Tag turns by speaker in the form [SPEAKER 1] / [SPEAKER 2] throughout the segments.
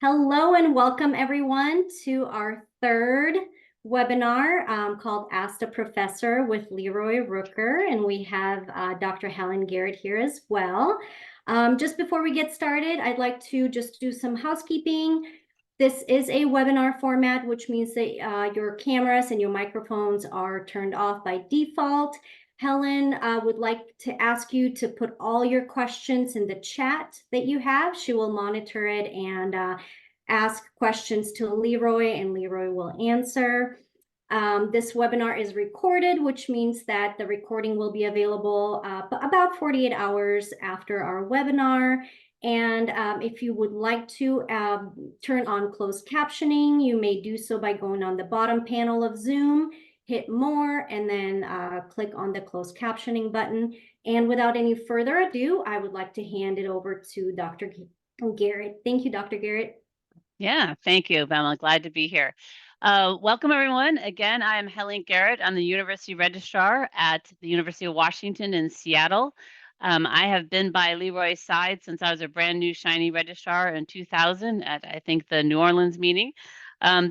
[SPEAKER 1] Hello and welcome everyone to our third webinar called Ask the Professor with LeRoy Rooker, and we have Dr. Helen Garrett here as well. Just before we get started, I'd like to just do some housekeeping. This is a webinar format, which means that your cameras and your microphones are turned off by default. Helen would like to ask you to put all your questions in the chat that you have. She will monitor it and ask questions to LeRoy, and LeRoy will answer. This webinar is recorded, which means that the recording will be available about 48 hours after our webinar. And if you would like to turn on closed captioning, you may do so by going on the bottom panel of Zoom, hit more, and then click on the closed captioning button. And without any further ado, I would like to hand it over to Dr. Garrett. Thank you, Dr. Garrett.
[SPEAKER 2] Yeah, thank you, Pamela. Glad to be here. Welcome, everyone. Again, I am Helen Garrett. I'm the University Registrar at the University of Washington in Seattle. I have been by LeRoy's side since I was a brand new shiny registrar in 2000 at, I think, the New Orleans meeting.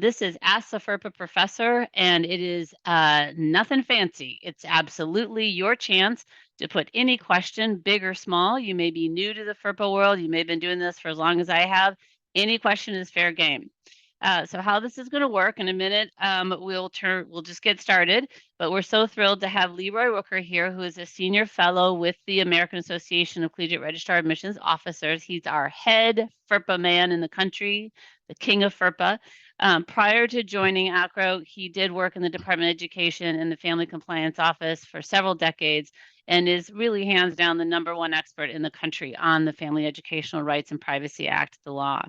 [SPEAKER 2] This is Ask the FERPA Professor, and it is nothing fancy. It's absolutely your chance to put any question, big or small. You may be new to the FERPA world. You may have been doing this for as long as I have. Any question is fair game. So how this is going to work in a minute, we'll just get started, but we're so thrilled to have LeRoy Rooker here, who is a senior fellow with the American Association of Collegiate Registrar Admissions Officers. He's our head FERPA man in the country, the king of FERPA. Prior to joining ACRO, he did work in the Department of Education and the Family Compliance Office for several decades, and is really hands down the #1 expert in the country on the Family Educational Rights and Privacy Act, the law.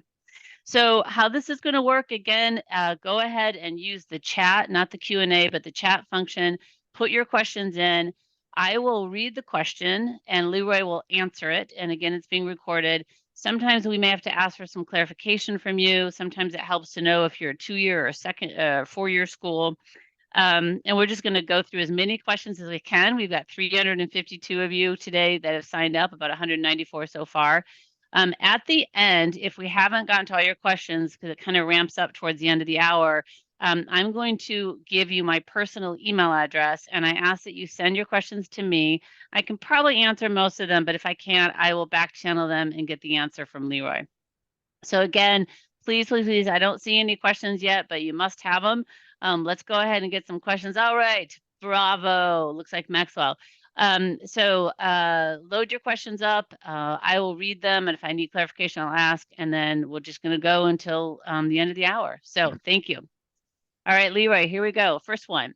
[SPEAKER 2] So how this is going to work, again, go ahead and use the chat, not the Q&A, but the chat function. Put your questions in. I will read the question and LeRoy will answer it. And again, it's being recorded. Sometimes we may have to ask for some clarification from you. Sometimes it helps to know if you're a 2-year or 4-year school. And we're just going to go through as many questions as we can. We've got 352 of you today that have signed up, about 194 so far. At the end, if we haven't gotten to all your questions, because it kind of ramps up towards the end of the hour, I'm going to give you my personal email address, and I ask that you send your questions to me. I can probably answer most of them, but if I can't, I will back channel them and get the answer from LeRoy. So again, please, please, please, I don't see any questions yet, but you must have them. Let's go ahead and get some questions. All right, bravo, looks like Maxwell. So load your questions up. I will read them, and if I need clarification, I'll ask, and then we're just going to go until the end of the hour. So thank you. All right, LeRoy, here we go. First one.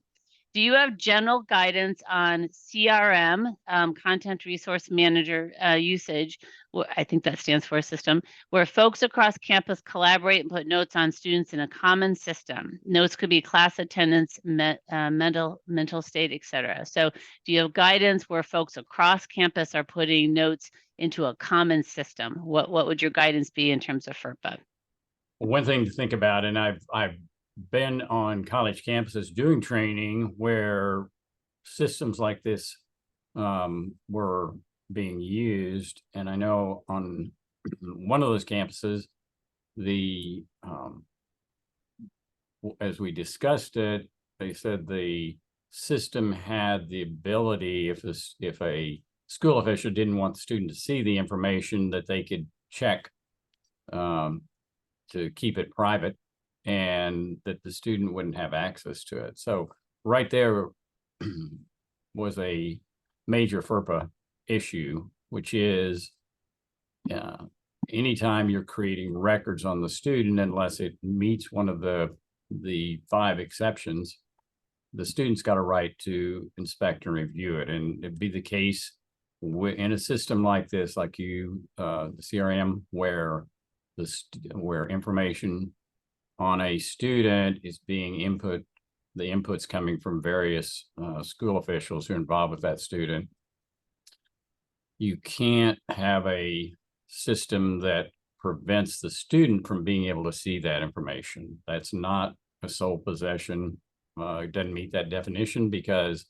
[SPEAKER 2] Do you have general guidance on CRM, Content Resource Manager usage? Well, I think that stands for a system, where folks across campus collaborate and put notes on students in a common system. Notes could be class attendance, mental state, etc. So do you have guidance where folks across campus are putting notes into a common system? What would your guidance be in terms of FERPA?
[SPEAKER 3] One thing to think about, and I've been on college campuses doing training where systems like this were being used, and I know on one of those campuses, the as we discussed it, they said the system had the ability, if a school official didn't want the student to see the information, that they could check to keep it private, and that the student wouldn't have access to it. So right there was a major FERPA issue, which is anytime you're creating records on the student, unless it meets one of the 5 exceptions, the student's got a right to inspect and review it. And it'd be the case in a system like this, like the CRM, where information on a student is being input, the inputs coming from various school officials who are involved with that student. You can't have a system that prevents the student from being able to see that information. That's not a sole possession. It doesn't meet that definition because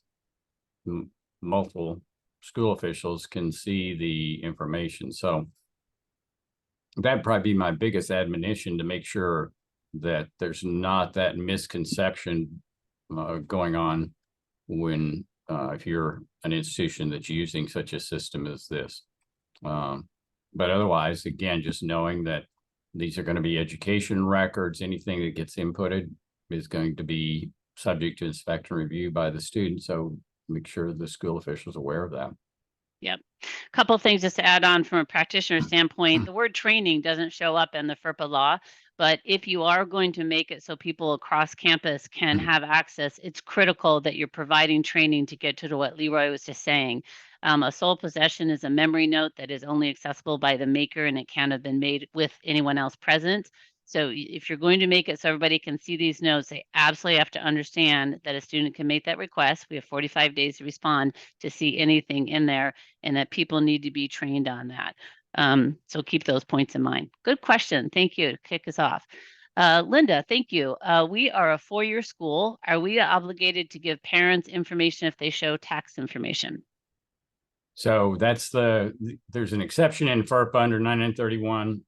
[SPEAKER 3] multiple school officials can see the information. So that'd probably be my biggest admonition, to make sure that there's not that misconception going on when if you're an institution that's using such a system as this. But otherwise, again, just knowing that these are going to be education records, anything that gets inputted is going to be subject to inspection review by the student. So make sure the school official is aware of that.
[SPEAKER 2] Yep. A couple of things just to add on from a practitioner standpoint. The word training doesn't show up in the FERPA law, but if you are going to make it so people across campus can have access, it's critical that you're providing training to get to what LeRoy was just saying. A sole possession is a memory note that is only accessible by the maker, and it can't have been made with anyone else present. So if you're going to make it so everybody can see these notes, they absolutely have to understand that a student can make that request. We have 45 days to respond to see anything in there, and that people need to be trained on that. So keep those points in mind. Good question. Thank you. Kick us off. Linda, thank you. We are a four-year school. Are we obligated to give parents information if they show tax information?
[SPEAKER 3] So there's an exception in FERPA under 9931,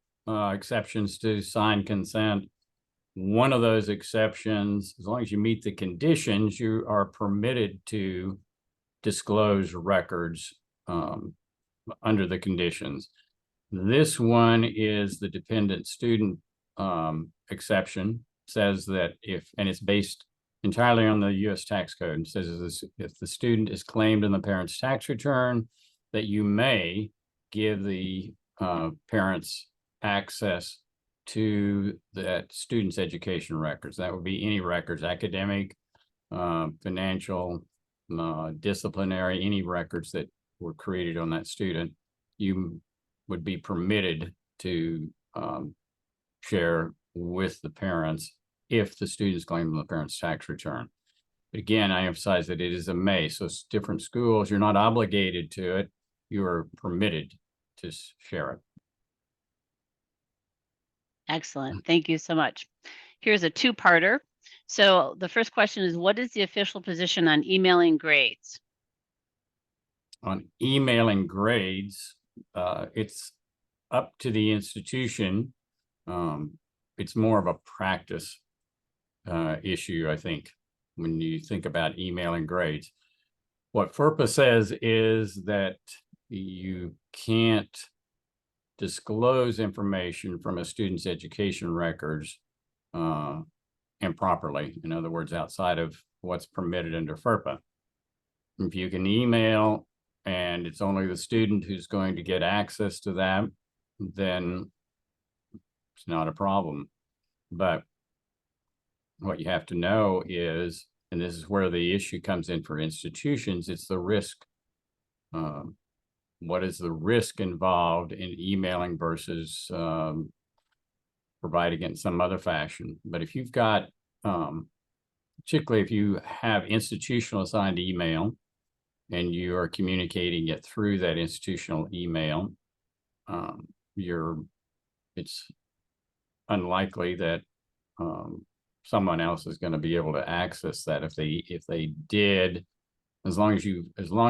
[SPEAKER 3] exceptions to signed consent. One of those exceptions, as long as you meet the conditions, you are permitted to disclose records under the conditions. This one is the dependent student exception. Says that and it's based entirely on the U.S. tax code. It says if the student is claimed in the parent's tax return, that you may give the parents access to that student's education records. That would be any records, academic, financial, disciplinary, any records that were created on that student. You would be permitted to share with the parents if the student is claimed on the parent's tax return. But again, I emphasize that it is a may. So it's different schools, you're not obligated to it. You are permitted to share it.
[SPEAKER 2] Excellent. Thank you so much. Here's a two-parter. So the first question is, what is the official position on emailing grades?
[SPEAKER 3] On emailing grades, it's up to the institution. It's more of a practice issue, I think, when you think about emailing grades. What FERPA says is that you can't disclose information from a student's education records improperly. In other words, outside of what's permitted under FERPA. If you can email and it's only the student who's going to get access to that, then it's not a problem. But what you have to know is, and this is where the issue comes in for institutions, it's the risk. What is the risk involved in emailing versus providing it in some other fashion? But if you've got, particularly if you have institutional assigned email and you are communicating it through that institutional email, it's unlikely that someone else is going to be able to access that. If they did, as long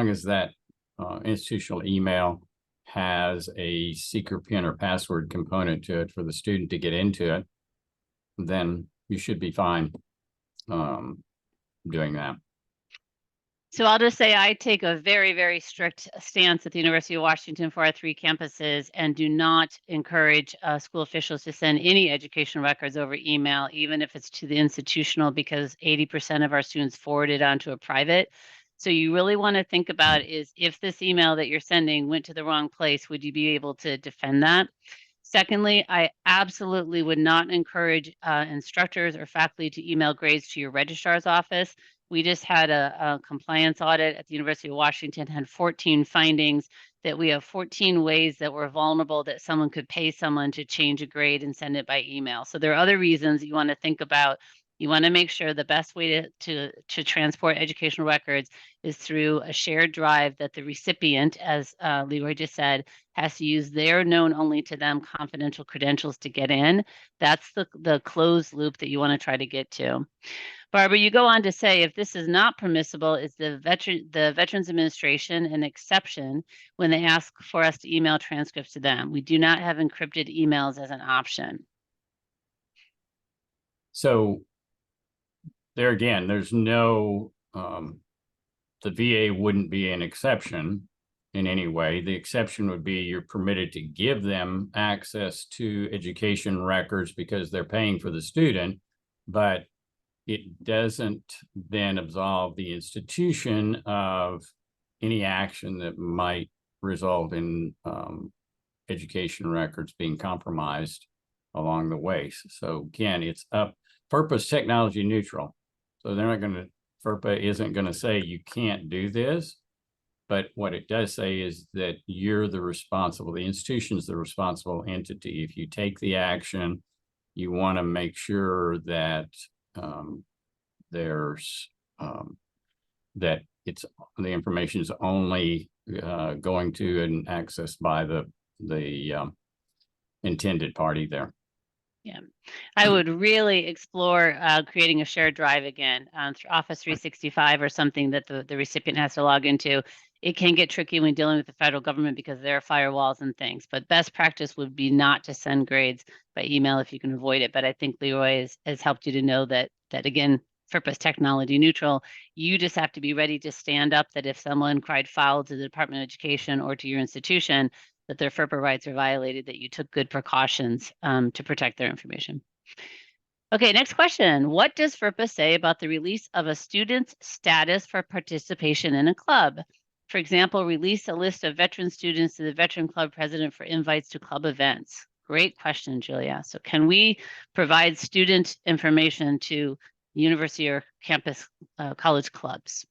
[SPEAKER 3] as that institutional email has a secret PIN or password component to it for the student to get into it, then you should be fine doing that.
[SPEAKER 2] So I'll just say I take a very, very strict stance at the University of Washington for our 3 campuses and do not encourage school officials to send any education records over email, even if it's to the institutional, because 80% of our students forward it onto a private. So you really want to think about is, if this email that you're sending went to the wrong place, would you be able to defend that? Secondly, I absolutely would not encourage instructors or faculty to email grades to your registrar's office. We just had a compliance audit at the University of Washington, had 14 findings that we have 14 ways that we're vulnerable that someone could pay someone to change a grade and send it by email. So there are other reasons you want to think about You want to make sure the best way to transport educational records is through a shared drive that the recipient, as LeRoy just said, has to use their known only to them confidential credentials to get in. That's the closed loop that you want to try to get to. Barbara, you go on to say, if this is not permissible, is the Veterans Administration an exception when they ask for us to email transcripts to them? We do not have encrypted emails as an option.
[SPEAKER 3] So there again, there's no, the VA wouldn't be an exception in any way. The exception would be you're permitted to give them access to education records because they're paying for the student, but it doesn't then absolve the institution of any action that might result in education records being compromised along the way. So again, it's up. FERPA's technology neutral. So they're not going to, FERPA isn't going to say you can't do this, but what it does say is that you're the responsible, the institution's the responsible entity. If you take the action, you want to make sure that there's that it's the information is only going to and accessed by the intended party there.
[SPEAKER 2] Yeah, I would really explore creating a shared drive again through Office 365 or something that the recipient has to log into. It can get tricky when dealing with the federal government because there are firewalls and things, but best practice would be not to send grades by email if you can avoid it. But I think LeRoy has helped you to know that again, FERPA's technology neutral. You just have to be ready to stand up that if someone cried foul to the Department of Education or to your institution, that their FERPA rights are violated, that you took good precautions to protect their information. Okay, next question. What does FERPA say about the release of a student's status for participation in a club? For example, release a list of veteran students to the veteran club president for invites to club events. Great question, Julia. So can we provide student information to university or campus college clubs?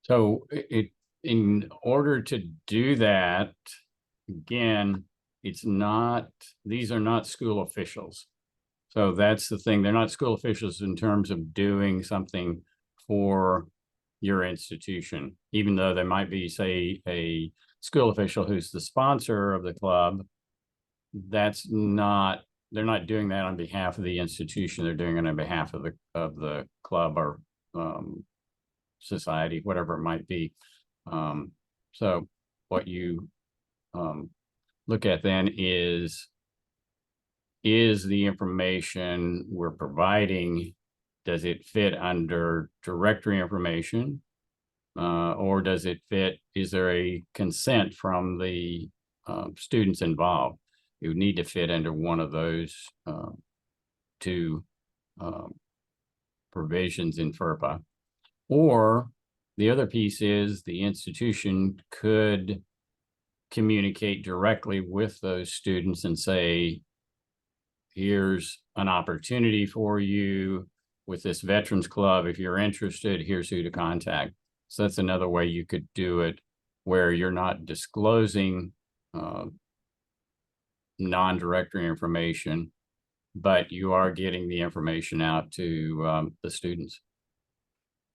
[SPEAKER 3] So in order to do that, again, it's not, these are not school officials. So that's the thing. They're not school officials in terms of doing something for your institution, even though they might be, say, a school official who's the sponsor of the club. That's not, they're not doing that on behalf of the institution. They're doing it on behalf of the club or society, whatever it might be. So what you look at then is the information we're providing, does it fit under directory information? Or does it fit, is there a consent from the students involved? It would need to fit under one of those two provisions in FERPA. Or the other piece is the institution could communicate directly with those students and say, here's an opportunity for you with this veterans club. If you're interested, here's who to contact. So that's another way you could do it, where you're not disclosing non-directory information, but you are getting the information out to the students.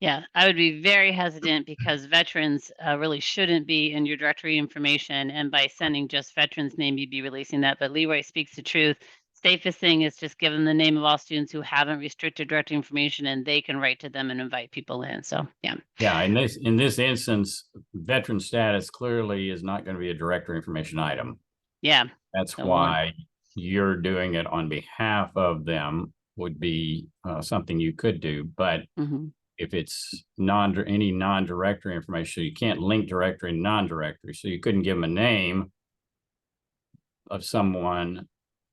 [SPEAKER 2] Yeah, I would be very hesitant because veterans really shouldn't be in your directory information. And by sending just veterans name, you'd be releasing that. But LeRoy speaks the truth. Safest thing is just give them the name of all students who haven't restricted directory information, and they can write to them and invite people in. So, yeah.
[SPEAKER 3] Yeah, in this instance, veteran status clearly is not going to be a directory information item.
[SPEAKER 2] Yeah.
[SPEAKER 3] That's why you're doing it on behalf of them would be something you could do. But if it's any non-directory information, you can't link directory and non-directory. So you couldn't give them a name of someone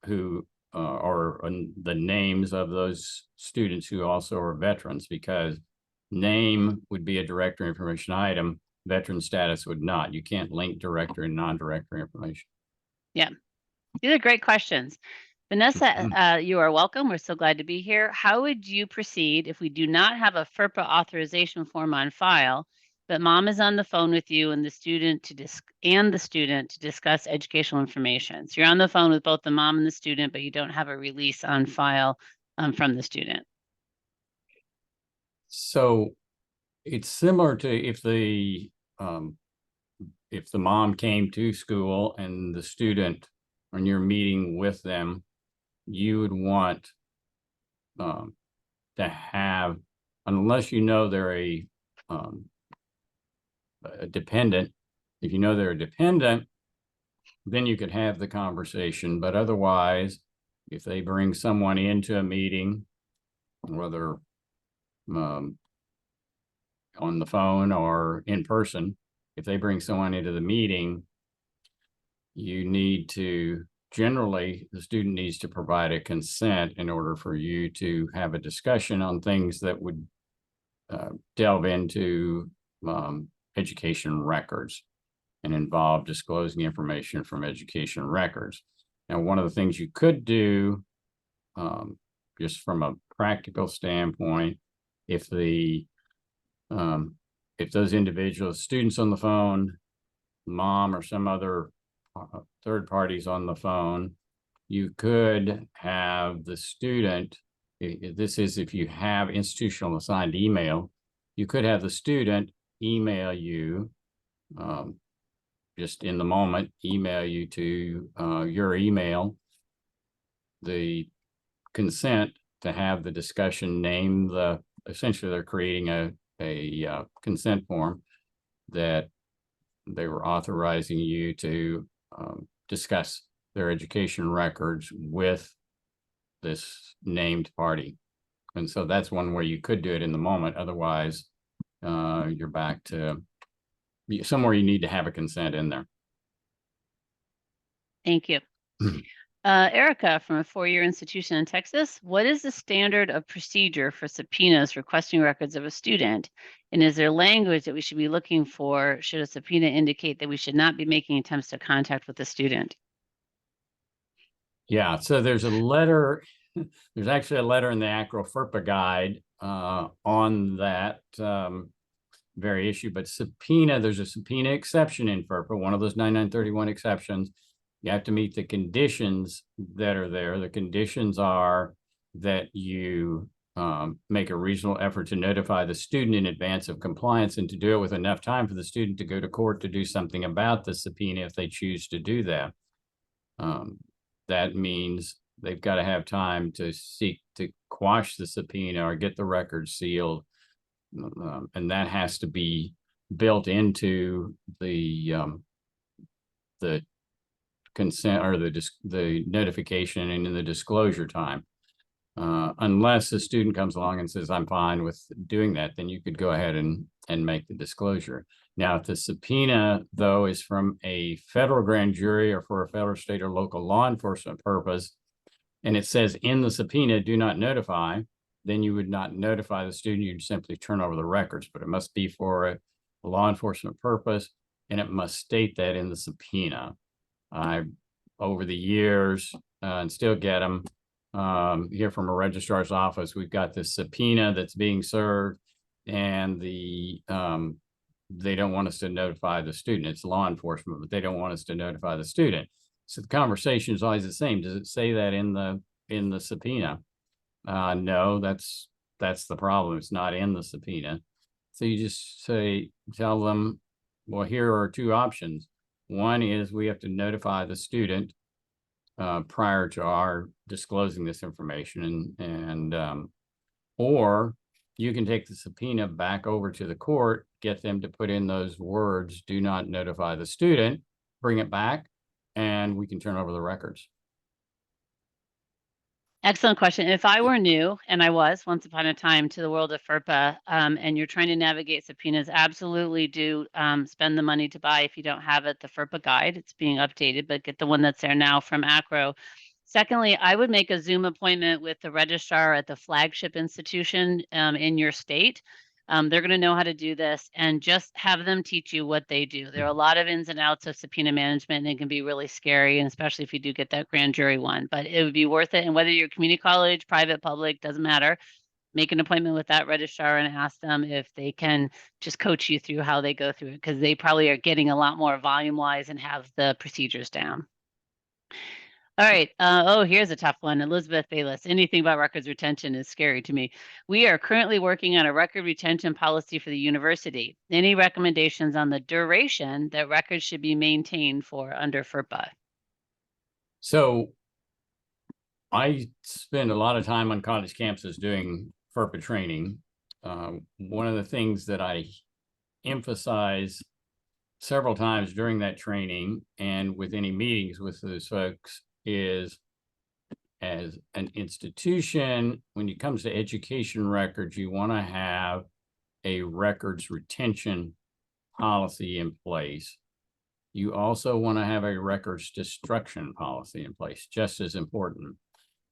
[SPEAKER 3] who, or the names of those students who also are veterans, because name would be a directory information item, veteran status would not. You can't link directory and non-directory information.
[SPEAKER 2] Yeah, these are great questions. Vanessa, you are welcome. We're so glad to be here. How would you proceed if we do not have a FERPA authorization form on file, but mom is on the phone with you and the student to discuss educational information? So you're on the phone with both the mom and the student, but you don't have a release on file from the student.
[SPEAKER 3] So it's similar to if the mom came to school and the student, when you're meeting with them, you would want to have, unless you know they're a dependent, if you know they're a dependent, then you could have the conversation. But otherwise, if they bring someone into a meeting, whether on the phone or in person, if they bring someone into the meeting, you need to, generally, the student needs to provide a consent in order for you to have a discussion on things that would delve into education records and involve disclosing information from education records. Now, one of the things you could do, just from a practical standpoint, if those individuals, students on the phone, mom or some other third parties on the phone, you could have the student, this is if you have institutional assigned email, you could have the student email you, just in the moment, email you to your email the consent to have the discussion, name the, essentially they're creating a consent form that they were authorizing you to discuss their education records with this named party. And so that's one where you could do it in the moment. Otherwise, you're back to somewhere you need to have a consent in there.
[SPEAKER 2] Thank you. Erica, from a four-year institution in Texas, what is the standard of procedure for subpoenas requesting records of a student? And is there language that we should be looking for should a subpoena indicate that we should not be making attempts to contact with the student?
[SPEAKER 3] Yeah, so there's a letter, there's actually a letter in the FERPA guide on that very issue, but subpoena, there's a subpoena exception in FERPA, one of those 9931 exceptions. You have to meet the conditions that are there. The conditions are that you make a reasonable effort to notify the student in advance of compliance and to do it with enough time for the student to go to court to do something about the subpoena if they choose to do that. That means they've got to have time to seek to quash the subpoena or get the record sealed. And that has to be built into the consent or the notification and in the disclosure time. Unless a student comes along and says, I'm fine with doing that, then you could go ahead and make the disclosure. Now, if the subpoena, though, is from a federal grand jury or for a federal, state, or local law enforcement purpose, and it says in the subpoena, do not notify, then you would not notify the student. You'd simply turn over the records, but it must be for a law enforcement purpose, and it must state that in the subpoena. Over the years, and still get them, here from a registrar's office, we've got this subpoena that's being served, and they don't want us to notify the student. It's law enforcement, but they don't want us to notify the student. So the conversation is always the same. Does it say that in the subpoena? No, that's the problem. It's not in the subpoena. So you just tell them, well, here are two options. One is we have to notify the student prior to our disclosing this information, and or you can take the subpoena back over to the court, get them to put in those words, do not notify the student, bring it back, and we can turn over the records.
[SPEAKER 2] Excellent question. If I were new, and I was once upon a time, to the world of FERPA, and you're trying to navigate subpoenas, absolutely do spend the money to buy, if you don't have it, the FERPA guide. It's being updated, but get the one that's there now from ACRO. Secondly, I would make a Zoom appointment with the registrar at the flagship institution in your state. They're going to know how to do this, and just have them teach you what they do. There are a lot of ins and outs of subpoena management, and it can be really scary, and especially if you do get that grand jury one, but it would be worth it. And whether you're community college, private, public, doesn't matter. Make an appointment with that registrar and ask them if they can just coach you through how they go through it, because they probably are getting a lot more volume wise and have the procedures down. All right. Oh, here's a tough one. Elizabeth Bayless. Anything about records retention is scary to me. We are currently working on a record retention policy for the university. Any recommendations on the duration that records should be maintained for under FERPA?
[SPEAKER 3] So I spend a lot of time on college campuses doing FERPA training. One of the things that I emphasize several times during that training and with any meetings with those folks is, as an institution, when it comes to education records, you want to have a records retention policy in place. You also want to have a records destruction policy in place, just as important.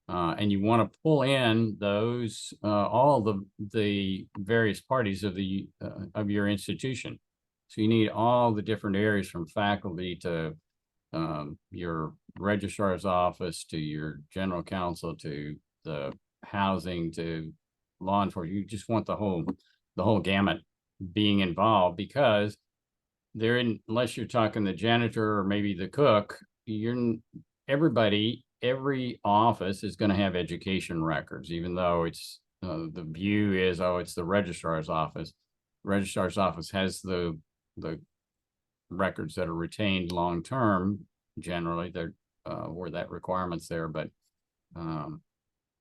[SPEAKER 3] And you want to pull in those all the various parties of the of your institution. So you need all the different areas, from faculty to your registrar's office to your general counsel to the housing to law enforcement. You just want the whole gamut being involved, because they're in, unless you're talking the janitor or maybe the cook, every office is going to have education records, even though it's the view is, oh, it's the registrar's office. Registrar's office has the records that are retained long term. Generally, they're where that requirement's there, but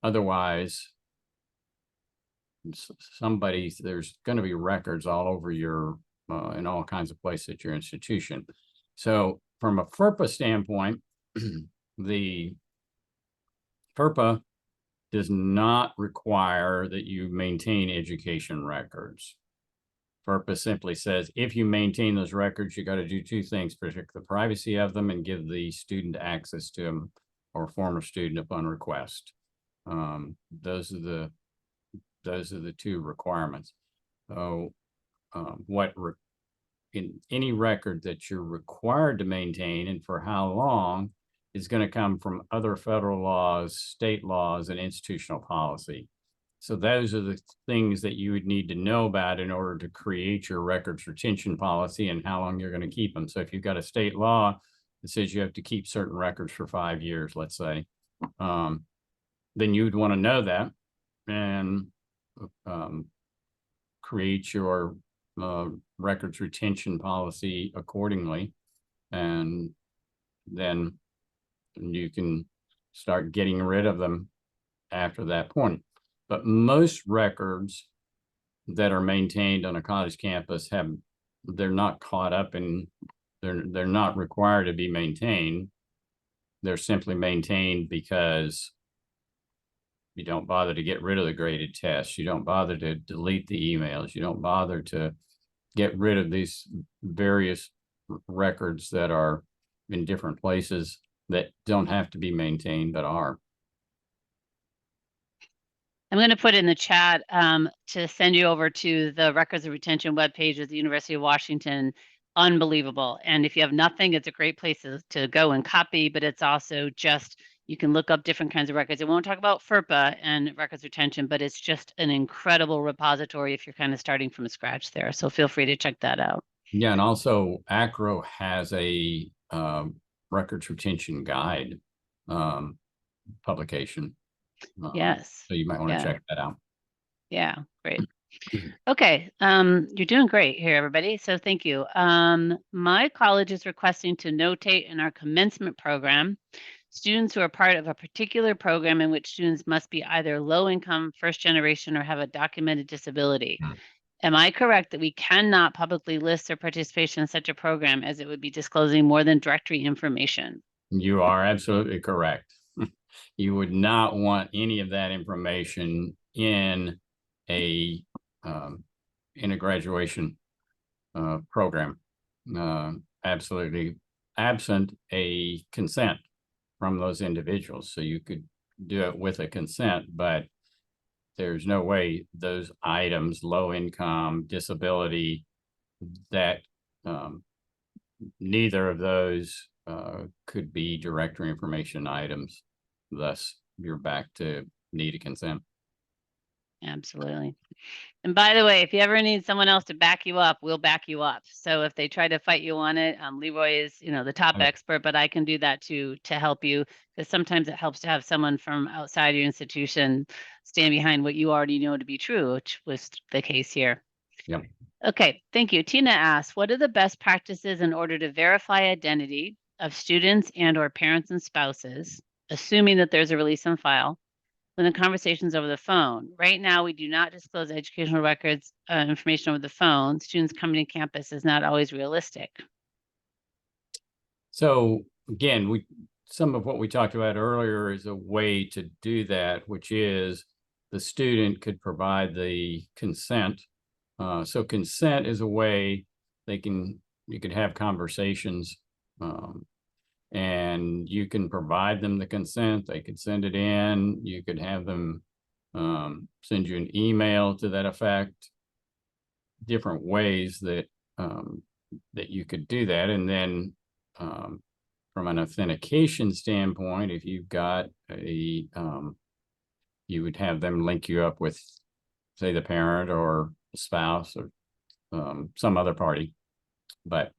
[SPEAKER 3] otherwise, there's going to be records all over your in all kinds of places at your institution. So from a FERPA standpoint, the FERPA does not require that you maintain education records. FERPA simply says, if you maintain those records, you got to do two things: protect the privacy of them and give the student access to them, or former student, upon request. Those are the two requirements. So in any record that you're required to maintain and for how long is going to come from other federal laws, state laws, and institutional policy. So those are the things that you would need to know about in order to create your records retention policy and how long you're going to keep them. So if you've got a state law that says you have to keep certain records for 5 years, let's say, then you'd want to know that and create your records retention policy accordingly. And then you can start getting rid of them after that point. But most records that are maintained on a college campus they're not caught up in, they're not required to be maintained. They're simply maintained because you don't bother to get rid of the graded tests. You don't bother to delete the emails. You don't bother to get rid of these various records that are in different places that don't have to be maintained, but are.
[SPEAKER 2] I'm going to put in the chat to send you over to the records and retention webpage of the University of Washington. Unbelievable. And if you have nothing, it's a great place to go and copy, but it's also just, you can look up different kinds of records. It won't talk about FERPA and records retention, but it's just an incredible repository if you're kind of starting from scratch there. So feel free to check that out.
[SPEAKER 3] Yeah, and also ACRO has a records retention guide publication.
[SPEAKER 2] Yes.
[SPEAKER 3] So you might want to check that out.
[SPEAKER 2] Yeah, great. Okay, you're doing great here, everybody. So thank you. My college is requesting to notate in our commencement program students who are part of a particular program in which students must be either low income, first generation, or have a documented disability. Am I correct that we cannot publicly list their participation in such a program, as it would be disclosing more than directory information?
[SPEAKER 3] You are absolutely correct. You would not want any of that information in a graduation program. Absolutely absent a consent from those individuals. So you could do it with a consent, but there's no way those items, low income, disability, that neither of those could be directory information items. Thus, you're back to need a consent.
[SPEAKER 2] Absolutely. And by the way, if you ever need someone else to back you up, we'll back you up. So if they try to fight you on it, LeRoy is, the top
[SPEAKER 3] Okay.
[SPEAKER 2] expert, but I can do that too to help you, because sometimes it helps to have someone from outside your institution stand behind what you already know to be true, which was the case here.
[SPEAKER 3] Yep.
[SPEAKER 2] Okay, thank you. Tina asks, what are the best practices in order to verify identity of students and or parents and spouses, assuming that there's a release on file, when the conversation's over the phone? Right now, we do not disclose educational records information over the phone. Students coming to campus is not always realistic.
[SPEAKER 3] So again, some of what we talked about earlier is a way to do that, which is the student could provide the consent. So consent is a way you could have conversations, and you can provide them the consent. They could send it in. You could have them send you an email to that effect. Different ways that you could do that. And then from an authentication standpoint, if you've got you would have them link you up with, say, the parent or the spouse or some other party, but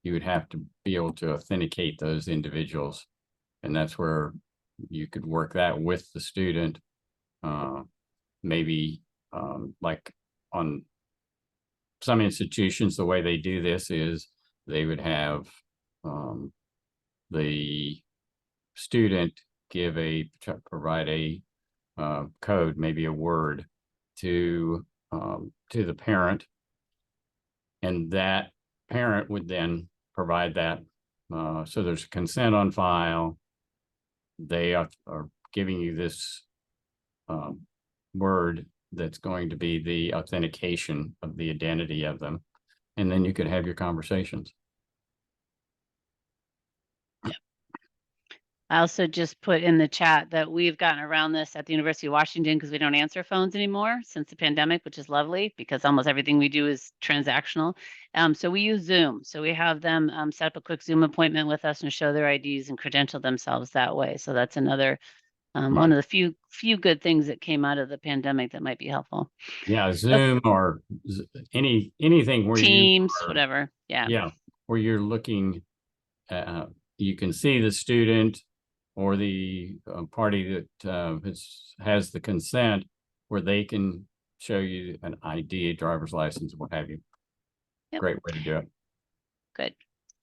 [SPEAKER 3] you would have to be able to authenticate those individuals, and that's where you could work that with the student. Maybe like on some institutions, the way they do this is they would have the student provide a code, maybe a word, to the parent, and that parent would then provide that. So there's consent on file. They are giving you this word that's going to be the authentication of the identity of them, and then you could have your conversations.
[SPEAKER 2] I also just put in the chat that we've gotten around this at the University of Washington because we don't answer phones anymore since the pandemic, which is lovely because almost everything we do is transactional. So we use Zoom. So we have them set up a quick Zoom appointment with us and show their IDs and credential themselves that way. So that's another one of the few good things that came out of the pandemic that might be helpful.
[SPEAKER 3] Yeah, Zoom or anything where
[SPEAKER 2] Teams, whatever. Yeah,
[SPEAKER 3] where you're looking, you can see the student or the party that has the consent, where they can show you an ID, a driver's license, what have you. Yep. Great way to do it.
[SPEAKER 2] Good.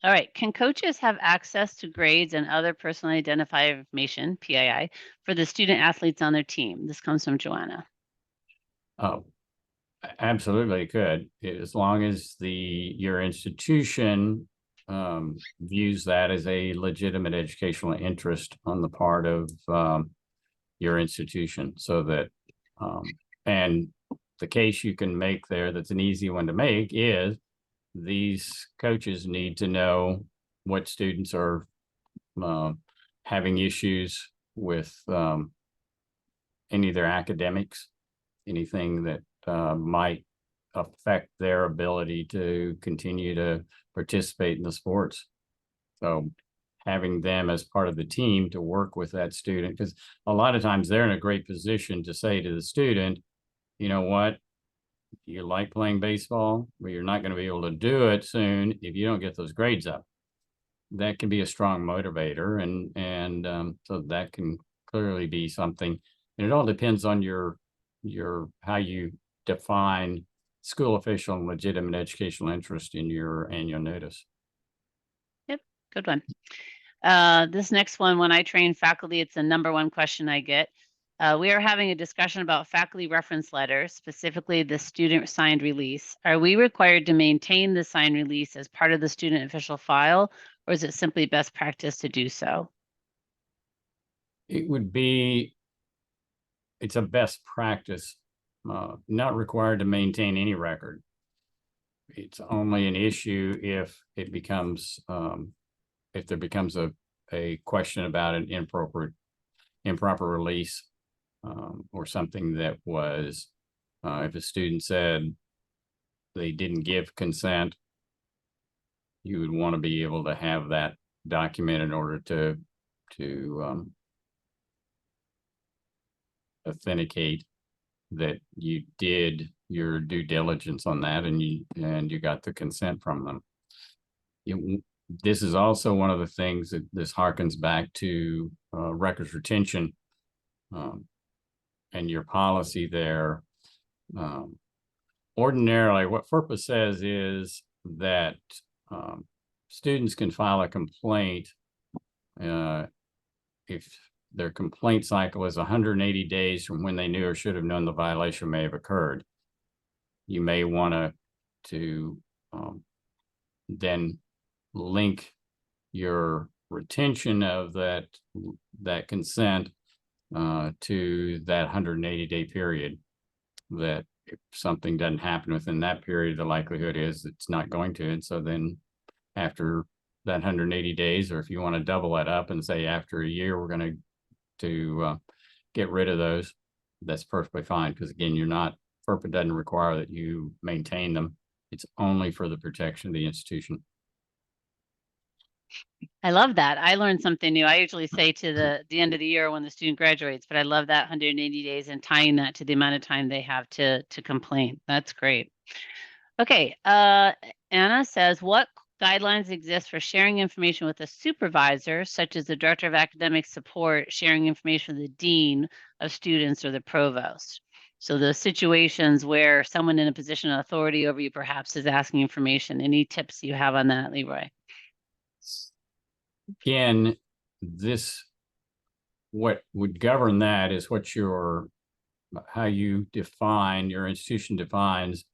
[SPEAKER 2] All right. Can coaches have access to grades and other personally identifiable information, PII, for the student athletes on their team? This comes from Joanna.
[SPEAKER 3] Oh, absolutely could, as long as your institution views that as a legitimate educational interest on the part of your institution. So that and the case you can make there, that's an easy one to make, is these coaches need to know what students are having issues with, any of their academics, anything that might affect their ability to continue to participate in the sports. So having them as part of the team to work with that student, because a lot of times they're in a great position to say to the student, you know what, you like playing baseball, but you're not going to be able to do it soon if you don't get those grades up. That can be a strong motivator, and so that can clearly be something. And it all depends on your how you define school official and legitimate educational interest in your annual notice.
[SPEAKER 2] Yep, good one. This next one, when I train faculty, it's the number one question I get. We are having a discussion about faculty reference letters, specifically the student signed release. Are we required to maintain the signed release as part of the student official file, or is it simply best practice to do so?
[SPEAKER 3] It would be, it's a best practice, not required to maintain any record. It's only an issue if it becomes, if there becomes a question about an improper release, or something that was, if a student said they didn't give consent, you would want to be able to have that document in order to authenticate that you did your due diligence on that and you got the consent from them. This is also one of the things that this harkens back to records retention and your policy there. Ordinarily, what FERPA says is that students can file a complaint if their complaint cycle is 180 days from when they knew or should have known the violation may have occurred. You may want to then link your retention of that consent to that 180-day period, that if something doesn't happen within that period, the likelihood is it's not going to. And so then after that 180 days, or if you want to double that up and say after a year, we're going to get rid of those, that's perfectly fine. Because again, FERPA doesn't require that you maintain them. It's only for the protection of the institution.
[SPEAKER 2] I love that. I learned something new. I usually say to the end of the year when the student graduates, but I love that 180 days and tying that to the amount of time they have to complain. That's great. Okay. Anna says, what guidelines exist for sharing information with a supervisor, such as the director of academic support, sharing information with the dean of students or the provost? So the situations where someone in a position of authority over you perhaps is asking information. Any tips you have on that, LeRoy?
[SPEAKER 3] Again, what would govern that is how you define, your institution defines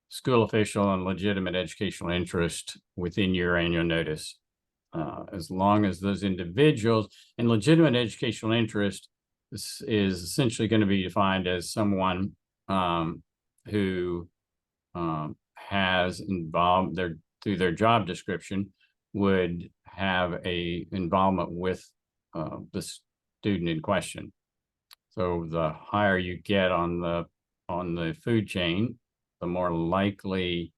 [SPEAKER 3] school official and legitimate educational interest within your annual notice. As long as those individuals, and legitimate educational interest is essentially going to be defined as someone who has involved through their job description would have a involvement with the student in question. So the higher you get on the food chain, the more likely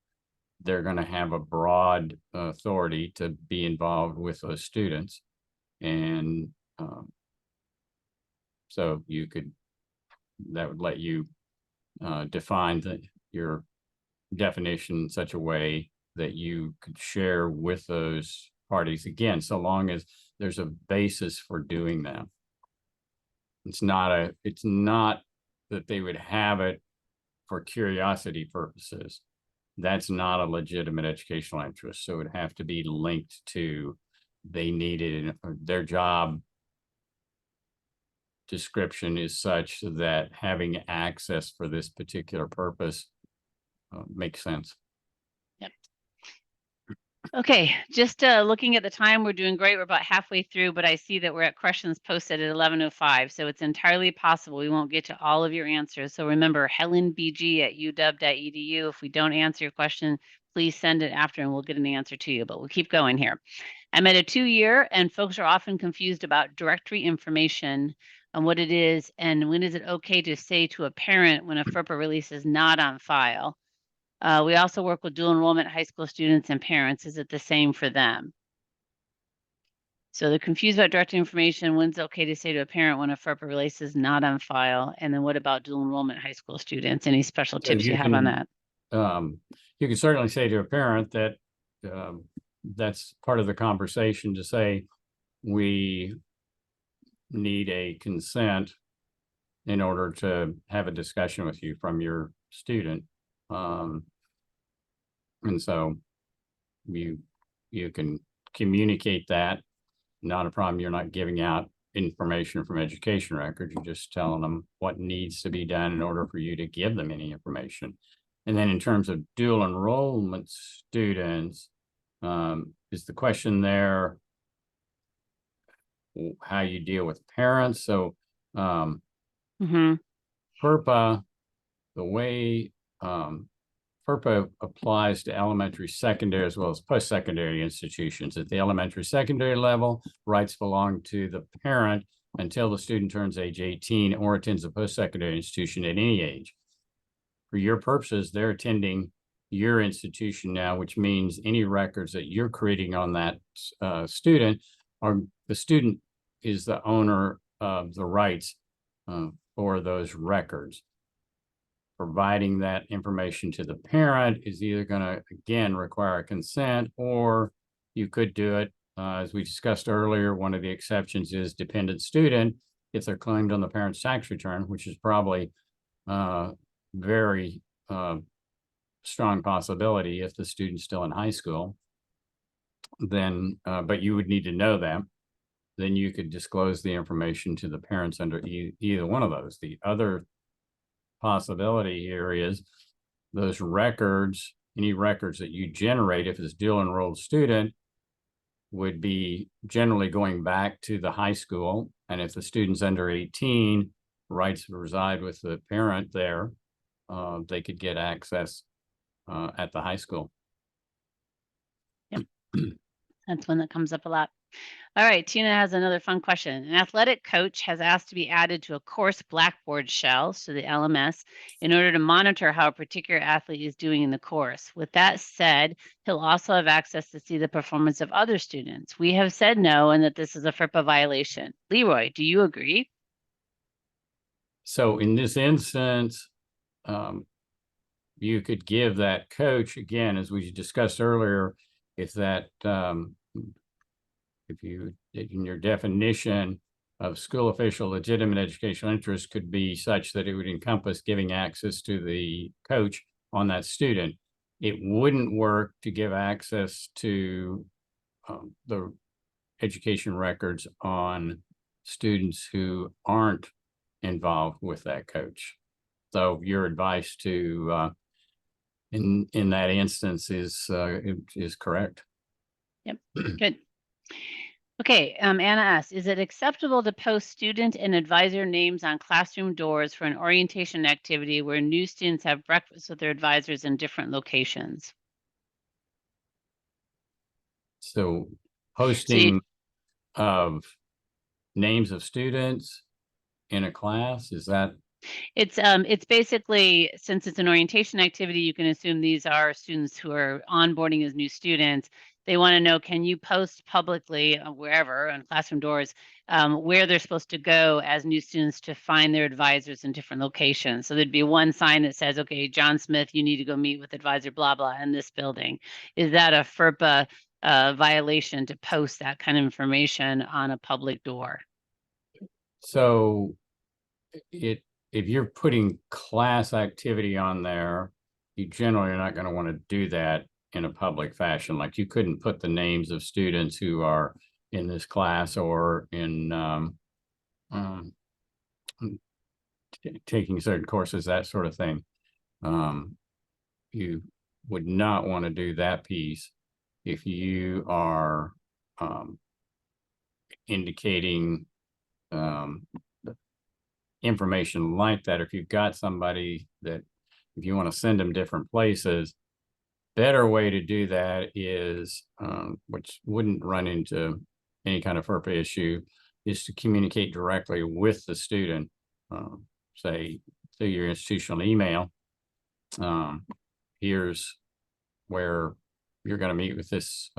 [SPEAKER 3] they're going to have a broad authority to be involved with those students. And so that would let you define your definition in such a way that you could share with those parties, again, so long as there's a basis for doing that. It's not that they would have it for curiosity purposes. That's not a legitimate educational interest. So it would have to be linked to they needed their job description is such that having access for this particular purpose makes sense.
[SPEAKER 2] Yep. Okay, just looking at the time, we're doing great. We're about halfway through, but I see that we're at questions posted at 11:05. So it's entirely possible we won't get to all of your answers. So remember, helenbg@uw.edu. If we don't answer your question, please send it after and we'll get an answer to you, but we'll keep going here. I'm at a 2-year and folks are often confused about directory information and what it is and when is it okay to say to a parent when a FERPA release is not on file. We also work with dual enrollment high school students and parents. Is it the same for them? So they're confused about directory information. When's it okay to say to a parent when a FERPA release is not on file? And then what about dual enrollment high school students? Any special tips you have on that?
[SPEAKER 3] You can certainly say to a parent that that's part of the conversation to say, we need a consent in order to have a discussion with you from your student. And so you can communicate that, not a problem. You're not giving out information from education records. You're just telling them what needs to be done in order for you to give them any information. And then in terms of dual enrollment students, is the question there how you deal with parents? So FERPA, the way FERPA applies to elementary, secondary, as well as post-secondary institutions. At the elementary, secondary level, rights belong to the parent until the student turns age 18 or attends a post-secondary institution at any age. For your purposes, they're attending your institution now, which means any records that you're creating on that student, or the student is the owner of the rights for those records. Providing that information to the parent is either going to, again, require consent, or you could do it, as we discussed earlier, one of the exceptions is dependent student, if they're claimed on the parent's tax return, which is probably very strong possibility if the student's still in high school. Then, but you would need to know them. Then you could disclose the information to the parents under either one of those. The other possibility here is those records, any records that you generate if it's dual enrolled student, would be generally going back to the high school. And if the student's under 18, rights reside with the parent there, they could get access at the high school.
[SPEAKER 2] Yep. That's one that comes up a lot. All right, Tina has another fun question. An athletic coach has asked to be added to a course Blackboard shell, so the LMS, in order to monitor how a particular athlete is doing in the course. With that said, he'll also have access to see the performance of other students. We have said no, and that this is a FERPA violation. LeRoy, do you agree?
[SPEAKER 3] So in this instance, you could give that coach, again, as we discussed earlier, if that if you, in your definition of school official legitimate educational interest could be such that it would encompass giving access to the coach on that student. It wouldn't work to give access to the education records on students who aren't involved with that coach. So your advice to in that instance is correct.
[SPEAKER 2] Yep, good. Okay, Anna asks, is it acceptable to post student and advisor names on classroom doors for an orientation activity where new students have breakfast with their advisors in different locations?
[SPEAKER 3] So posting of names of students in a class, is that?
[SPEAKER 2] It's basically, since it's an orientation activity, you can assume these are students who are onboarding as new students. They want to know, can you post publicly wherever on classroom doors where they're supposed to go as new students to find their advisors in different locations? So there'd be one sign that says, okay, John Smith, you need to go meet with advisor blah, blah in this building. Is that a FERPA violation to post that kind of information on a public door?
[SPEAKER 3] So if you're putting class activity on there, you generally are not going to want to do that in a public fashion. Like you couldn't put the names of students who are in this class or in taking certain courses, that sort of thing. You would not want to do that piece if you are indicating information like that. If you've got somebody that, if you want to send them different places, better way to do that is, which wouldn't run into any kind of FERPA issue, is to communicate directly with the student, say through your institutional email. Here's where you're going to meet with this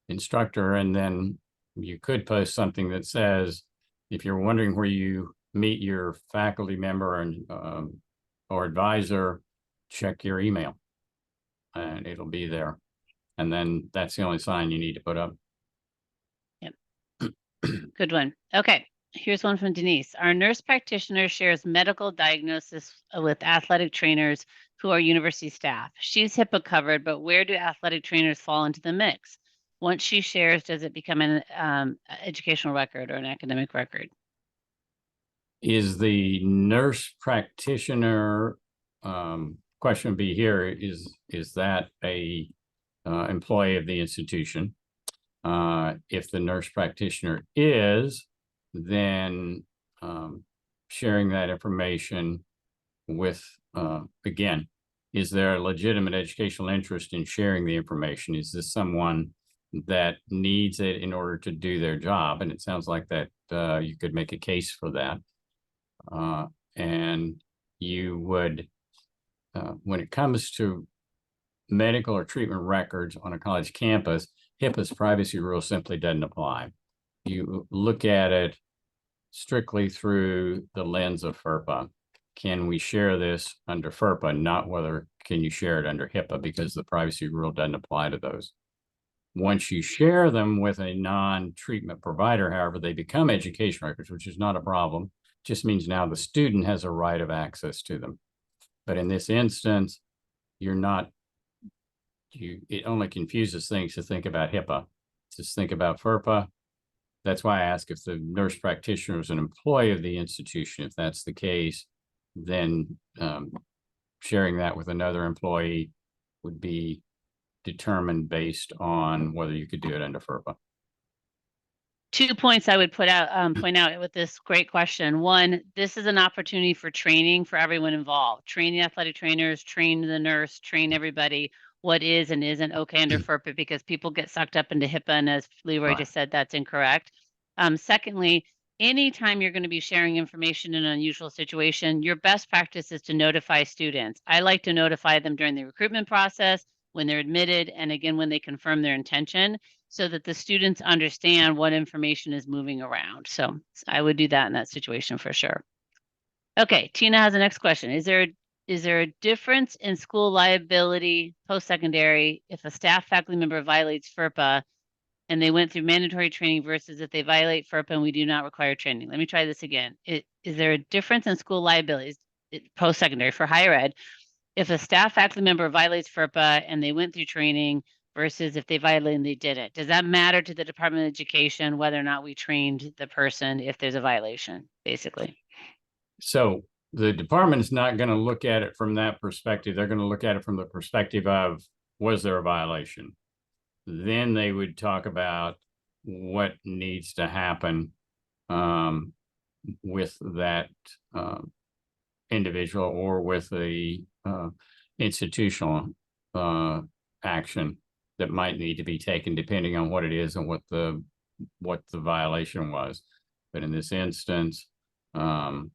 [SPEAKER 3] instructor, and then you could post something that says, if you're wondering where you meet your faculty member and or advisor, check your email and it'll be there. And then that's the only sign you need to put up.
[SPEAKER 2] Yep. Good one. Okay. Here's one from Denise. Our nurse practitioner shares medical diagnosis with athletic trainers who are university staff. She's HIPAA covered, but where do athletic trainers fall into the mix? Once she shares, does it become an educational record or an academic record?
[SPEAKER 3] Is the nurse practitioner, question would be here, is that a employee of the institution? If the nurse practitioner is, then sharing that information with, again, is there a legitimate educational interest in sharing the information? Is this someone that needs it in order to do their job? And it sounds like that you could make a case for that. And you would, when it comes to medical or treatment records on a college campus, HIPAA's privacy rule simply doesn't apply. You look at it strictly through the lens of FERPA. Can we share this under FERPA, not whether can you share it under HIPAA, because the privacy rule doesn't apply to those. Once you share them with a non-treatment provider, however, they become education records, which is not a problem. Just means now the student has a right of access to them. But in this instance, it only confuses things to think about HIPAA. Just think about FERPA. That's why I ask if the nurse practitioner is an employee of the institution. If that's the case, then sharing that with another employee would be determined based on whether you could do it under FERPA.
[SPEAKER 2] 2 points I would point out with this great question. One, this is an opportunity for training for everyone involved. Train the athletic trainers, train the nurse, train everybody what is and isn't okay under FERPA, because people get sucked up into HIPAA, and as LeRoy just said, that's incorrect. Secondly, anytime you're going to be sharing information in an unusual situation, your best practice is to notify students. I like to notify them during the recruitment process, when they're admitted, and again, when they confirm their intention, so that the students understand what information is moving around. So I would do that in that situation for sure. Okay, Tina has the next question. Is there a difference in school liability post-secondary if a staff faculty member violates FERPA and they went through mandatory training versus if they violate FERPA and we do not require training? Let me try this again. Is there a difference in school liabilities post-secondary for higher ed if a staff faculty member violates FERPA and they went through training versus if they violate and they didn't? Does that matter to the Department of Education whether or not we trained the person if there's a violation, basically?
[SPEAKER 3] So the department is not going to look at it from that perspective. They're going to look at it from the perspective of, was there a violation? Then they would talk about what needs to happen with that individual or with the institutional action that might need to be taken depending on what it is and what the violation was. But in this instance, they'll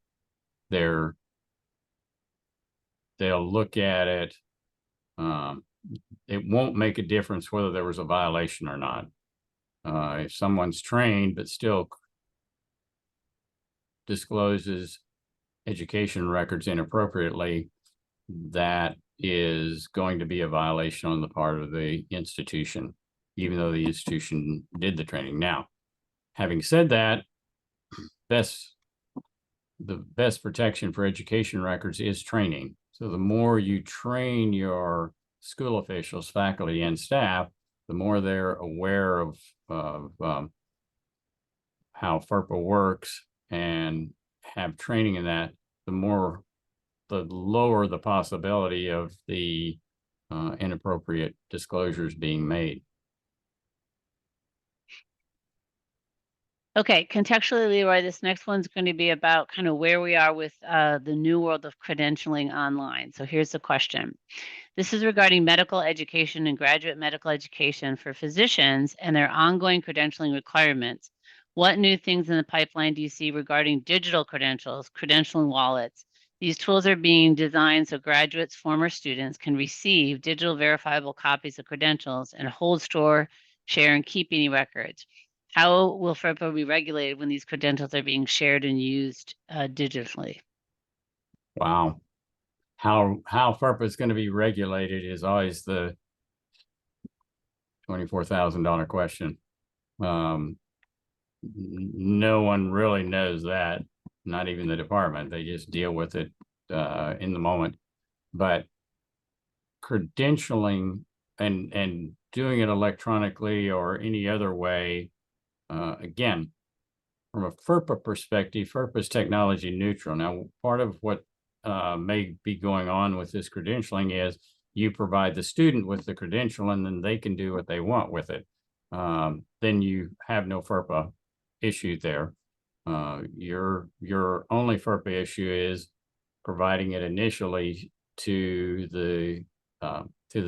[SPEAKER 3] look at it. It won't make a difference whether there was a violation or not. If someone's trained but still discloses education records inappropriately, that is going to be a violation on the part of the institution, even though the institution did the training. Now, having said that, the best protection for education records is training. So the more you train your school officials, faculty, and staff, the more they're aware of how FERPA works and have training in that, the lower the possibility of the inappropriate disclosures being made.
[SPEAKER 2] Okay, contextually, LeRoy, this next one's going to be about kind of where we are with the new world of credentialing online. So here's the question. This is regarding medical education and graduate medical education for physicians and their ongoing credentialing requirements. What new things in the pipeline do you see regarding digital credentials, credentialing wallets? These tools are being designed so graduates, former students can receive digital verifiable copies of credentials and hold, store, share, and keep any records. How will FERPA be regulated when these credentials are being shared and used digitally?
[SPEAKER 3] Wow. How FERPA is going to be regulated is always the $24,000 question. No one really knows that, not even the department. They just deal with it in the moment. But credentialing and doing it electronically or any other way, again, from a FERPA perspective, FERPA is technology neutral. Now, part of what may be going on with this credentialing is you provide the student with the credential and then they can do what they want with it. Then you have no FERPA issue there. Your only FERPA issue is providing it initially to the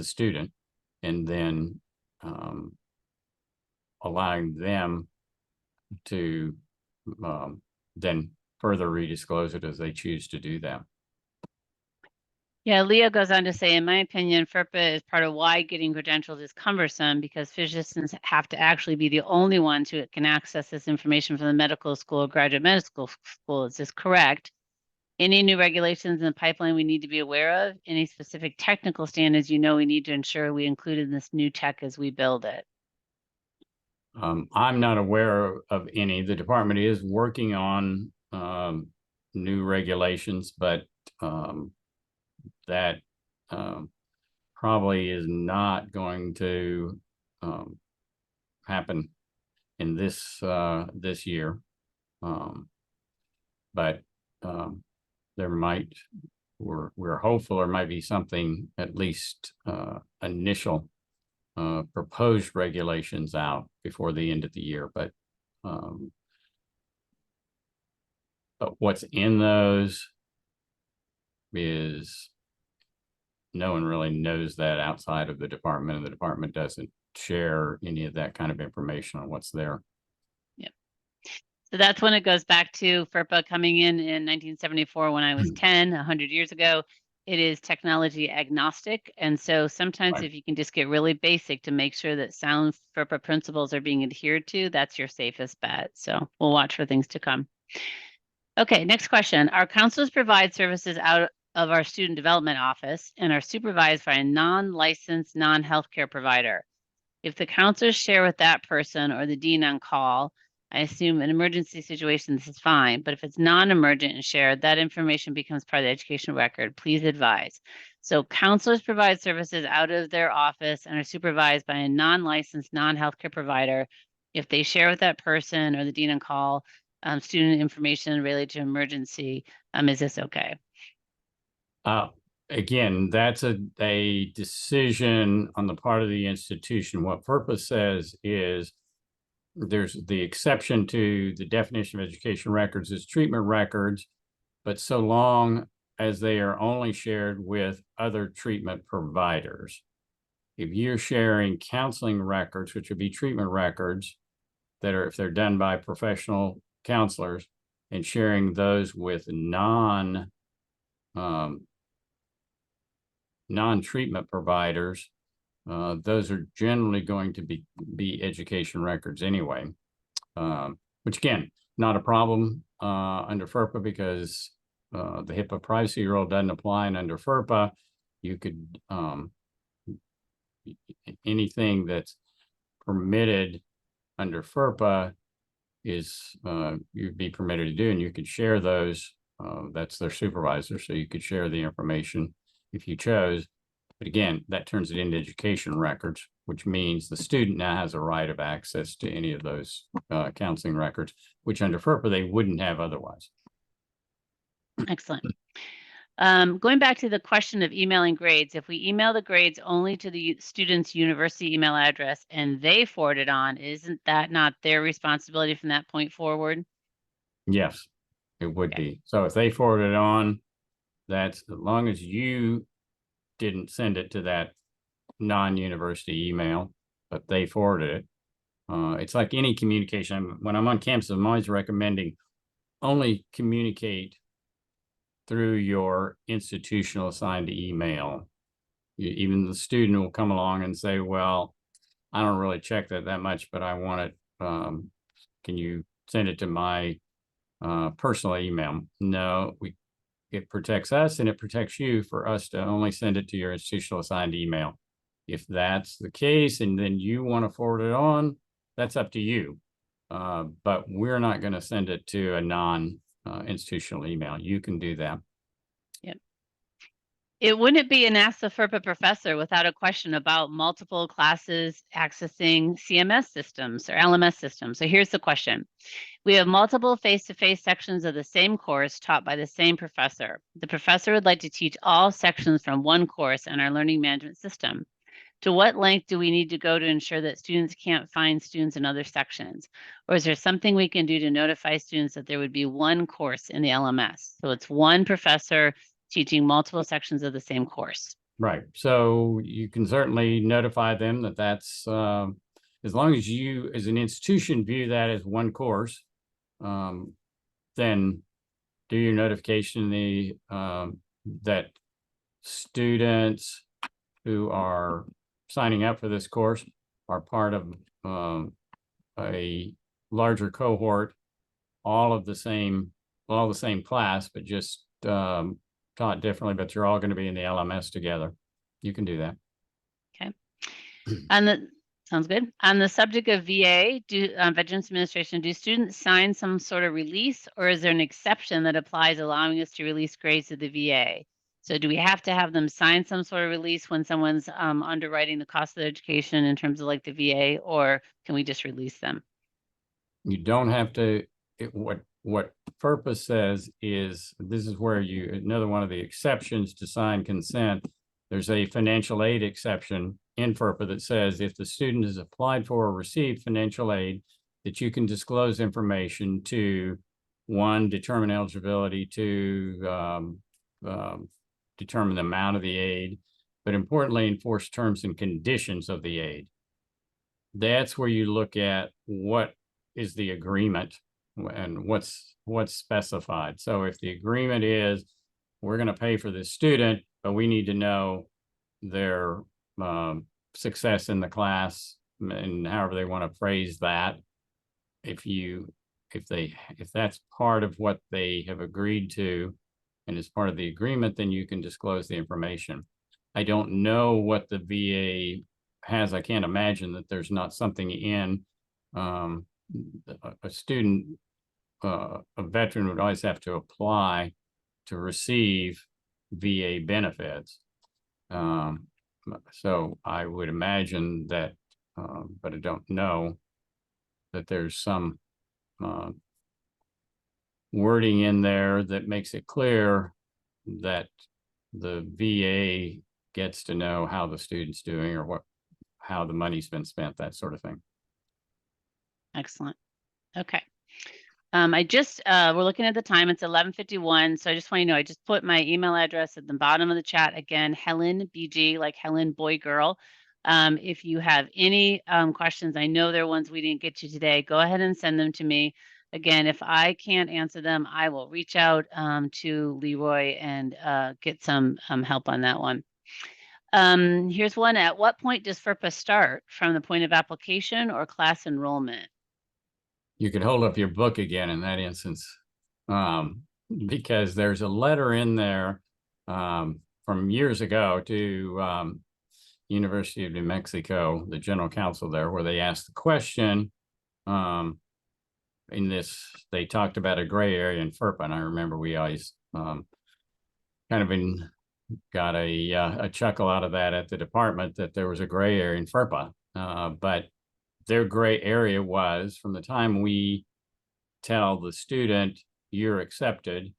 [SPEAKER 3] student and then allowing them to then further redisclose it as they choose to do that.
[SPEAKER 2] Yeah, Leo goes on to say, in my opinion, FERPA is part of why getting credentialed is cumbersome, because physicians have to actually be the only ones who can access this information from the medical school or graduate medical school. Is this correct? Any new regulations in the pipeline we need to be aware of? Any specific technical standards we need to ensure we include in this new tech as we build it?
[SPEAKER 3] I'm not aware of any. The department is working on new regulations, but that probably is not going to happen in this year. But there might, we're hopeful there might be something, at least initial proposed regulations out before the end of the year. But what's in those is no one really knows that outside of the department, and the department doesn't share any of that kind of information on what's there.
[SPEAKER 2] Yep. So that's when it goes back to FERPA coming in 1974 when I was 10, 100 years ago. It is technology agnostic. And so sometimes if you can just get really basic to make sure that sound FERPA principles are being adhered to, that's your safest bet. So we'll watch for things to come. Okay, next question. Our counselors provide services out of our student development office and are supervised by a non-licensed, non-healthcare provider. If the counselors share with that person or the dean on call, I assume in emergency situations this is fine, but if it's non-emergent and shared, that information becomes part of the education record. Please advise. So counselors provide services out of their office and are supervised by a non-licensed, non-healthcare provider. If they share with that person or the dean on call student information related to emergency, is this okay?
[SPEAKER 3] Again, that's a decision on the part of the institution. What FERPA says is there's the exception to the definition of education records is treatment records, but so long as they are only shared with other treatment providers. If you're sharing counseling records, which would be treatment records that are, if they're done by professional counselors, and sharing those with non-treatment providers, those are generally going to be education records anyway, which again, not a problem under FERPA because the HIPAA privacy rule doesn't apply, and under FERPA, you could anything that's permitted under FERPA is you'd be permitted to do, and you could share those. That's their supervisor, so you could share the information if you chose. But again, that turns it into education records, which means the student now has a right of access to any of those counseling records, which under FERPA they wouldn't have otherwise.
[SPEAKER 2] Excellent. Going back to the question of emailing grades, if we email the grades only to the student's university email address and they forward it on, isn't that not their responsibility from that point forward?
[SPEAKER 3] Yes, it would be. So if they forward it on, that's as long as you didn't send it to that non-university email, but they forwarded it. It's like any communication. When I'm on campus, I'm always recommending only communicate through your institutional assigned email. Even the student will come along and say, well, I don't really check that much, but I want it. Can you send it to my personal email? No, it protects us and it protects you for us to only send it to your institutional assigned email. If that's the case and then you want to forward it on, that's up to you. But we're not going to send it to a non-institutional email. You can do that.
[SPEAKER 2] Yep. It wouldn't be an Ask the FERPA Professor without a question about multiple classes accessing CMS systems or LMS systems. So here's the question. We have multiple face-to-face sections of the same course taught by the same professor. The professor would like to teach all sections from one course in our learning management system. To what length do we need to go to ensure that students can't find students in other sections? Or is there something we can do to notify students that there would be one course in the LMS? So it's one professor teaching multiple sections of the same course.
[SPEAKER 3] Right. So you can certainly notify them that that's, as long as you as an institution view that as one course, then do your notification that students who are signing up for this course are part of a larger cohort, all the same class, but just taught differently, but you're all going to be in the LMS together. You can do that.
[SPEAKER 2] Okay. Sounds good. On the subject of VA, Veterans Administration, do students sign some sort of release, or is there an exception that applies allowing us to release grades to the VA? So do we have to have them sign some sort of release when someone's underwriting the cost of their education in terms of like the VA, or can we just release them?
[SPEAKER 3] You don't have to. What FERPA says is, this is where another one of the exceptions to sign consent. There's a financial aid exception in FERPA that says if the student has applied for or received financial aid, that you can disclose information to, one, determine eligibility, to determine the amount of the aid, but importantly, enforce terms and conditions of the aid. That's where you look at what is the agreement and what's specified. So if the agreement is, we're going to pay for this student, but we need to know their success in the class, and however they want to phrase that. If that's part of what they have agreed to and is part of the agreement, then you can disclose the information. I don't know what the VA has. I can't imagine that there's not something in a student, a veteran would always have to apply to receive VA benefits. So I would imagine that, but I don't know, that there's some wording in there that makes it clear that the VA gets to know how the student's doing, or how the money's been spent, that sort of thing.
[SPEAKER 2] Excellent. Okay. We're looking at the time, it's 11:51. So I just want you to know, I just put my email address at the bottom of the chat again, Helen BG, like Helen boy girl. If you have any questions, I know there are ones we didn't get to today, go ahead and send them to me. Again, if I can't answer them, I will reach out to LeRoy and get some help on that one. Here's one. At what point does FERPA start? From the point of application or class enrollment?
[SPEAKER 3] You could hold up your book again in that instance, because there's a letter in there from years ago to University of New Mexico, the general counsel there, where they asked the question. In this, they talked about a gray area in FERPA, and I remember we always kind of got a chuckle out of that at the department, that there was a gray area in FERPA, but their gray area was from the time we tell the student you're accepted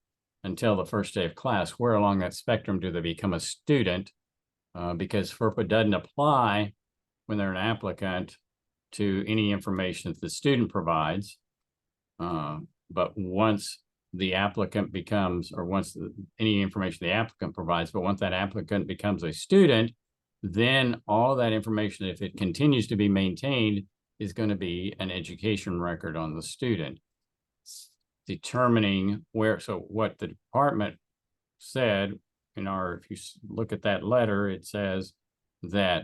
[SPEAKER 3] until the first day of class. Where along that spectrum do they become a student? Because FERPA doesn't apply when they're an applicant to any information that the student provides. But once the applicant becomes, or any information the applicant provides, but once that applicant becomes a student, then all that information, if it continues to be maintained, is going to be an education record on the student, determining where. So what the department said if you look at that letter, it says that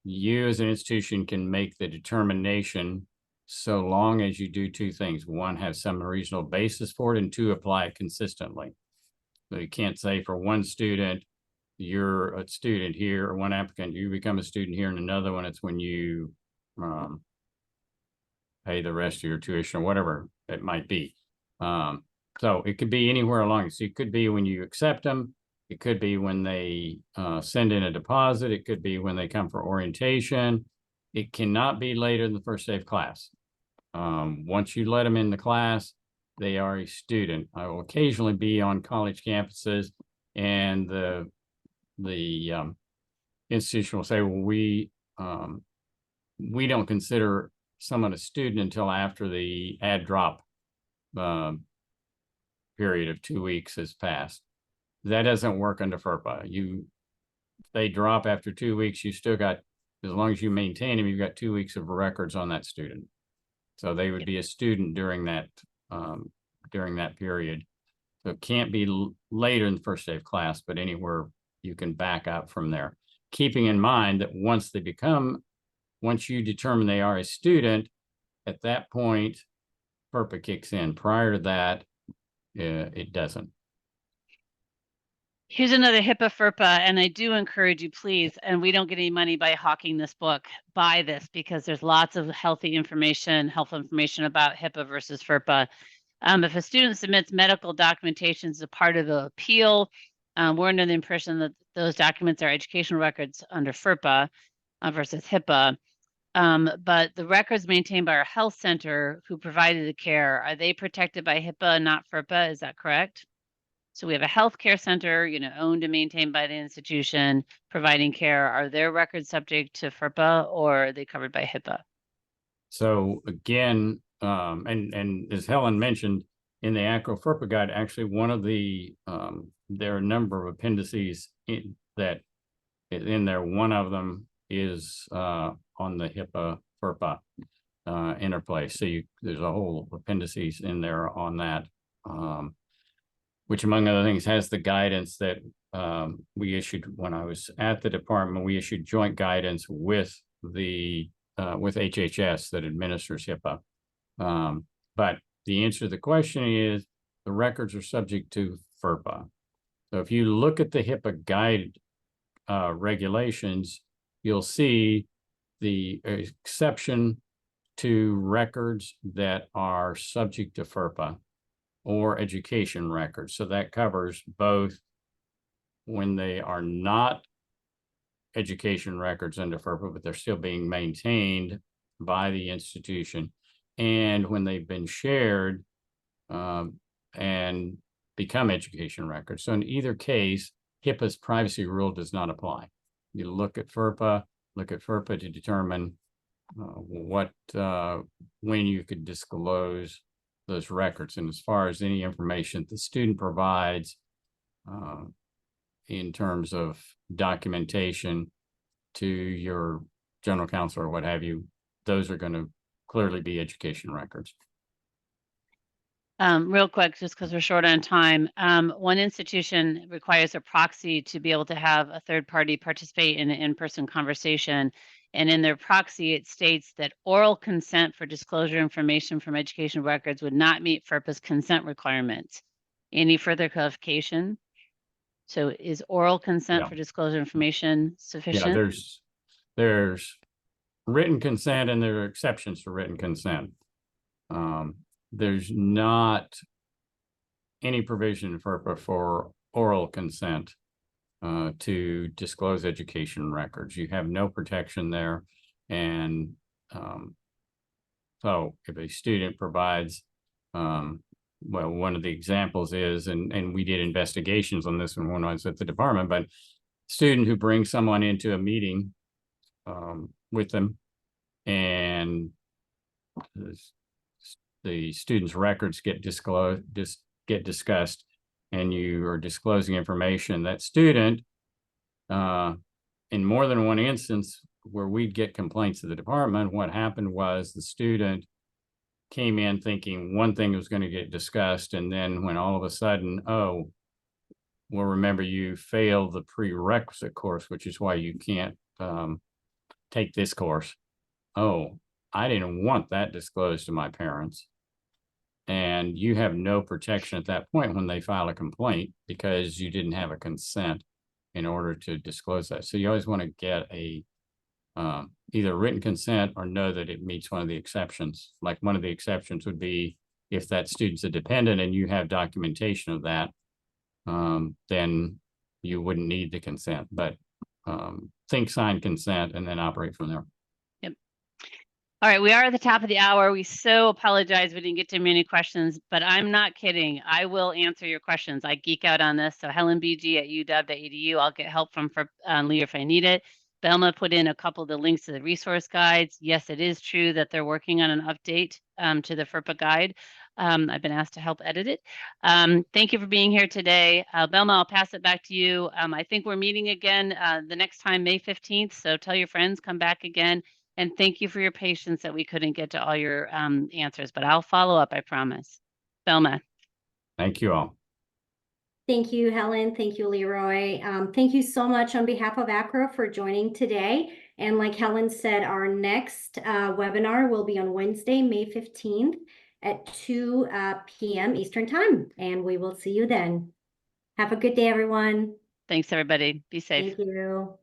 [SPEAKER 3] you as an institution can make the determination so long as you do two things. One, have some reasonable basis for it, and two, apply it consistently. So you can't say for one student, you're a student here, or one applicant, you become a student here, and another one, it's when you pay the rest of your tuition or whatever it might be. So it could be anywhere along. So it could be when you accept them. It could be when they send in a deposit. It could be when they come for orientation. It cannot be later than the first day of class. Once you let them in the class, they are a student. I will occasionally be on college campuses, and the institution will say, well, we don't consider someone a student until after the add drop period of 2 weeks has passed. That doesn't work under FERPA. They drop after 2 weeks, you still got, as long as you maintain them, you've got 2 weeks of records on that student. So they would be a student during that period. So it can't be later in the first day of class, but anywhere you can back up from there. Keeping in mind that once you determine they are a student, at that point, FERPA kicks in. Prior to that, it doesn't.
[SPEAKER 2] Here's another HIPAA FERPA, and I do encourage you, please, and we don't get any money by hawking this book, buy this, because there's lots of helpful information about HIPAA versus FERPA. If a student submits medical documentation as a part of the appeal, we're under the impression that those documents are educational records under FERPA versus HIPAA. But the records maintained by our health center who provided the care, are they protected by HIPAA, not FERPA? Is that correct? So we have a healthcare center, owned and maintained by the institution providing care. Are their records subject to FERPA or are they covered by HIPAA?
[SPEAKER 3] So again, and as Helen mentioned, in the ACRO FERPA guide, actually one of the, there are a number of appendices that is in there. One of them is on the HIPAA FERPA interplay. So there's a whole appendices in there on that, which among other things has the guidance that we issued when I was at the department. We issued joint guidance with HHS that administers HIPAA. But the answer to the question is the records are subject to FERPA. So if you look at the HIPAA guide regulations, you'll see the exception to records that are subject to FERPA or education records. So that covers both when they are not education records under FERPA, but they're still being maintained by the institution, and when they've been shared and become education records. So in either case, HIPAA's privacy rule does not apply. You look at FERPA to determine when you could disclose those records. And as far as any information the student provides in terms of documentation to your general counsel or what have you, those are going to clearly be education records.
[SPEAKER 2] Real quick, just because we're short on time, one institution requires a proxy to be able to have a third party participate in an in-person conversation. And in their proxy, it states that oral consent for disclosure information from education records would not meet FERPA's consent requirements. Any further clarification? So is oral consent for disclosure information sufficient?
[SPEAKER 3] Yeah, there's written consent and there are exceptions to written consent. There's not any provision in FERPA for oral consent to disclose education records. You have no protection there. And so if a student provides, well, one of the examples is, and we did investigations on this one when I was at the department, but student who brings someone into a meeting with them and the student's records get discussed and you are disclosing information, that student, in more than one instance where we'd get complaints to the department, what happened was the student came in thinking one thing was going to get discussed, and then when all of a sudden, oh, well, remember you failed the prerequisite course, which is why you can't take this course. Oh, I didn't want that disclosed to my parents. And you have no protection at that point when they file a complaint because you didn't have a consent in order to disclose that. So you always want to get a either written consent or know that it meets one of the exceptions. Like one of the exceptions would be if that student's a dependent and you have documentation of that, then you wouldn't need the consent. But think sign consent and then operate from there.
[SPEAKER 2] Yep. All right, we are at the top of the hour. We so apologize we didn't get to many questions, but I'm not kidding. I will answer your questions. I geek out on this. So Helen BG at uw.edu. I'll get help from Lee if I need it. Belma put in a couple of the links to the resource guides. Yes, it is true that they're working on an update to the FERPA guide. I've been asked to help edit it. Thank you for being here today. Belma, I'll pass it back to you. I think we're meeting again the next time, May 15th. So tell your friends, come back again. And thank you for your patience that we couldn't get to all your answers, but I'll follow up, I promise. Belma.
[SPEAKER 3] Thank you all.
[SPEAKER 1] Thank you, Helen. Thank you, Leroy. Thank you so much on behalf of ACRA for joining today. And like Helen said, our next webinar will be on Wednesday, May 15th at 2 p.m. Eastern Time. And we will see you then. Have a good day, everyone.
[SPEAKER 2] Thanks, everybody. Be safe.
[SPEAKER 1] Thank you.